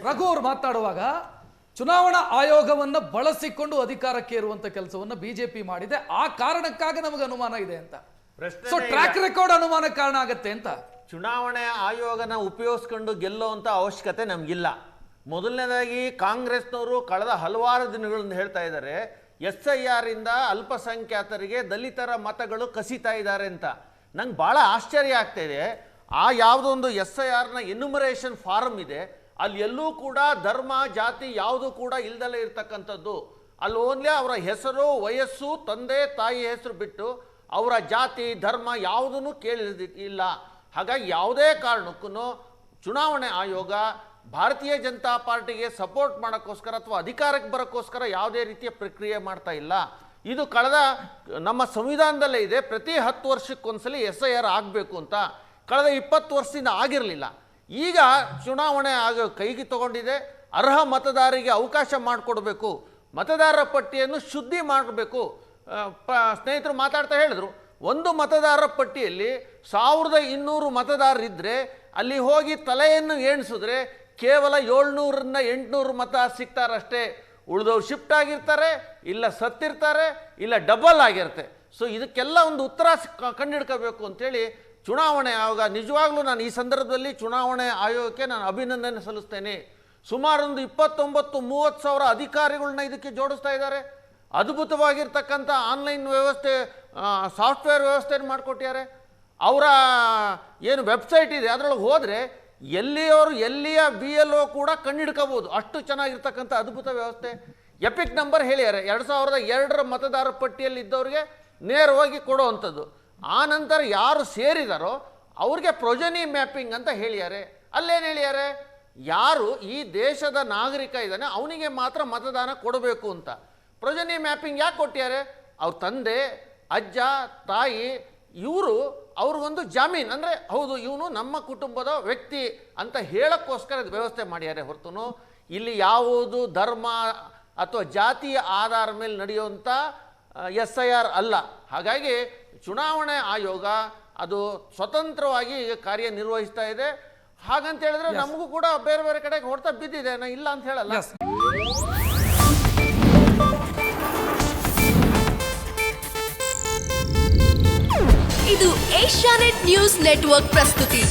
ರಘು ಅವರು ಮಾತನಾಡುವಾಗ ಚುನಾವಣಾ ಆಯೋಗವನ್ನ ಬಳಸಿಕೊಂಡು ಅಧಿಕಾರಕ್ಕೆ ಇರುವಂತ ಕೆಲಸವನ್ನ ಬಿಜೆಪಿ ಮಾಡಿದೆ, ಆ ಕಾರಣಕ್ಕಾಗಿ ನಮಗೆ ಅನುಮಾನ ಇದೆ ಅಂತ. ಸೊ ಟ್ರ್ಯಾಕ್ ರೆಕಾರ್ಡ್ ಅನುಮಾನ ಕಾರಣ ಆಗತ್ತೆ ಅಂತ. ಚುನಾವಣೆ ಆಯೋಗನ ಉಪಯೋಗಿಸ್ಕೊಂಡು ಗೆಲ್ಲುವಂತ ಅವಶ್ಯಕತೆ ನಮಗಿಲ್ಲ. ಮೊದಲನೇದಾಗಿ ಕಾಂಗ್ರೆಸ್ನವರು ಕಳೆದ ಹಲವಾರು ದಿನಗಳಿಂದ ಹೇಳ್ತಾ ಇದ್ದಾರೆ SIR ಇಂದ ಅಲ್ಪಸಂಖ್ಯಾತರಿಗೆ ದಲಿತರ ಮತಗಳು ಕಸಿತಾ ಇದ್ದಾರೆ ಅಂತ. ನಂಗೆ ಭಾಳ ಆಶ್ಚರ್ಯ ಆಗ್ತಾ ಇದೆ. ಆ ಯಾವುದೋ ಒಂದು SIRನ ಎನ್ಯುಮರೇಷನ್ ಫಾರಮ್ ಇದೆ, ಅಲ್ಲಿ ಎಲ್ಲೂ ಕೂಡ ಧರ್ಮ ಜಾತಿ ಯಾವುದು ಕೂಡ ಇಲ್ದಲೇ ಇರ್ತಕ್ಕಂಥದ್ದು. ಅಲ್ಲಿ ಓನ್ಲಿ ಅವರ ಹೆಸರು, ವಯಸ್ಸು, ತಂದೆ ತಾಯಿ ಹೆಸರು ಬಿಟ್ಟು ಅವರ ಜಾತಿ ಧರ್ಮ ಯಾವುದನ್ನು ಕೇಳಿಲ್ಲ. ಹಾಗಾಗಿ ಯಾವುದೇ ಕಾರಣಕ್ಕೂ ಚುನಾವಣೆ ಆಯೋಗ ಭಾರತೀಯ ಜನತಾ ಪಾರ್ಟಿಗೆ ಸಪೋರ್ಟ್ ಮಾಡೋಕ್ಕೋಸ್ಕರ ಅಥವಾ ಅಧಿಕಾರಕ್ಕೆ ಬರೋಕ್ಕೋಸ್ಕರ ಯಾವುದೇ ರೀತಿಯ ಪ್ರಕ್ರಿಯೆ ಮಾಡ್ತಾ ಇಲ್ಲ. ಇದು ಕಳೆದ ನಮ್ಮ ಸಂವಿಧಾನದಲ್ಲೇ ಇದೆ, ಪ್ರತಿ 10 ವರ್ಷಕ್ಕೊಂದ್ಸಲಿ SIR ಆಗಬೇಕು ಅಂತ. ಕಳೆದ 20 ವರ್ಷದಿಂದ ಆಗಿರಲಿಲ್ಲ. ಈಗ ಚುನಾವಣೆ ಕೈಗೆ ತಗೊಂಡಿದೆ. ಅರ್ಹ ಮತದಾರರಿಗೆ ಅವಕಾಶ ಮಾಡಿಕೊಡ್ಬೇಕು, ಮತದಾರರ ಪಟ್ಟಿಯನ್ನು ಶುದ್ಧಿ ಮಾಡಬೇಕು. ಸ್ನೇಹಿತರು ಮಾತಾಡ್ತಾ ಹೇಳಿದ್ರು, ಒಂದು ಮತದಾರರ ಪಟ್ಟಿಯಲ್ಲಿ 1200 ಮತದಾರರಿದ್ದರೆ ಅಲ್ಲಿ ಹೋಗಿ ತಲೆಯನ್ನು ಎಣಿಸಿದ್ರೆ ಕೇವಲ 700ರಿಂದ 800 ಮತ ಸಿಗ್ತಾರಷ್ಟೇ. ಉಳಿದವ್ರು ಶಿಫ್ಟ್ ಆಗಿರ್ತಾರೆ, ಇಲ್ಲ ಸತ್ತಿರ್ತಾರೆ, ಇಲ್ಲ ಡಬಲ್ ಆಗಿರುತ್ತೆ. ಸೊ ಇದಕ್ಕೆಲ್ಲ ಒಂದು ಉತ್ತರ ಕಂಡುಹಿಡ್ಕೋಬೇಕು ಅಂತೇಳಿ ಚುನಾವಣೆ ಆಯೋಗ, ನಿಜವಾಗ್ಲೂ ನಾನು ಈ ಸಂದರ್ಭದಲ್ಲಿ ಚುನಾವಣೆ ಆಯೋಗಕ್ಕೆ ನಾನು ಅಭಿನಂದನೆ ಸಲ್ಲಿಸ್ತೇನೆ. ಸುಮಾರೊಂದು 29-30 ಸಾವಿರ ಅಧಿಕಾರಿಗಳನ್ನ ಇದಕ್ಕೆ ಜೋಡಿಸ್ತಾ ಇದ್ದಾರೆ. ಅದ್ಭುತವಾಗಿರ್ತಕ್ಕಂಥ ಆನ್ಲೈನ್ ವ್ಯವಸ್ಥೆ, ಸಾಫ್ಟ್ವೇರ್ ವ್ಯವಸ್ಥೆಯನ್ನು ಮಾಡಿಕೊಟ್ಟಿದ್ದಾರೆ. ಅವರ ಏನು ವೆಬ್ಸೈಟ್ ಇದೆ ಅದರೊಳಗೆ ಹೋದರೆ ಎಲ್ಲಿಯ BLO ಕೂಡ ಕಂಡುಹಿಡ್ಕೋಬೋದು, ಅಷ್ಟು ಚೆನ್ನಾಗಿರ್ತಕ್ಕಂಥ ಅದ್ಭುತ ವ್ಯವಸ್ಥೆ. ಎಪಿಕ್ ನಂಬರ್ ಹೇಳಿದ್ದಾರೆ, 2002ರ ಮತದಾರರ ಪಟ್ಟಿಯಲ್ಲಿ ಇದ್ದವ್ರಿಗೆ ನೇರವಾಗಿ ಕೊಡೋವಂಥದ್ದು. ಆ ನಂತರ ಯಾರು ಸೇರಿದಾರೋ ಅವ್ರಿಗೆ ಪ್ರೊಜನಿ ಮ್ಯಾಪಿಂಗ್ ಅಂತ ಹೇಳಿದ್ದಾರೆ. ಅಲ್ಲೇನು ಹೇಳಿದ್ದಾರೆ, ಯಾರು ಈ ದೇಶದ ನಾಗರಿಕ ಇದ್ದಾನೆ ಅವನಿಗೆ ಮಾತ್ರ ಮತದಾನ ಕೊಡಬೇಕು ಅಂತ. ಪ್ರೊಜನಿ ಮ್ಯಾಪಿಂಗ್ ಯಾಕೆ ಕೊಟ್ಟಿದ್ದಾರೆ? ಅವ್ರ ತಂದೆ, ಅಜ್ಜ, ತಾಯಿ ಇವರು ಅವ್ರಿಗೊಂದು ಜಾಮೀನು, ಅಂದರೆ ಹೌದು ಇವನು ನಮ್ಮ ಕುಟುಂಬದ ವ್ಯಕ್ತಿ ಅಂತ ಹೇಳೋಕ್ಕೋಸ್ಕರ ವ್ಯವಸ್ಥೆ ಮಾಡ್ಯಾರೆ ಹೊರತು ಇಲ್ಲಿ ಯಾವುದು ಧರ್ಮ ಅಥವಾ ಜಾತಿಯ ಆಧಾರದ ಮೇಲೆ ನಡೆಯುವಂಥ SIR ಅಲ್ಲ. ಹಾಗಾಗಿ ಚುನಾವಣೆ ಆಯೋಗ ಅದು ಸ್ವತಂತ್ರವಾಗಿ ಈಗ ಕಾರ್ಯನಿರ್ವಹಿಸ್ತಾ ಇದೆ. ಹಾಗಂತ ಹೇಳಿದ್ರೆ ನಮಗೂ ಕೂಡ ಬೇರೆ ಬೇರೆ ಕಡೆಗೆ ಹೊಡೆತ ಬಿದ್ದಿದೆ, ನಾ ಇಲ್ಲ ಅಂತ ಹೇಳಲ್ಲ. ಇದು ಏಷ್ಯಾನೆಟ್ ನ್ಯೂಸ್ ನೆಟ್ವರ್ಕ್ ಪ್ರಸ್ತುತಿ.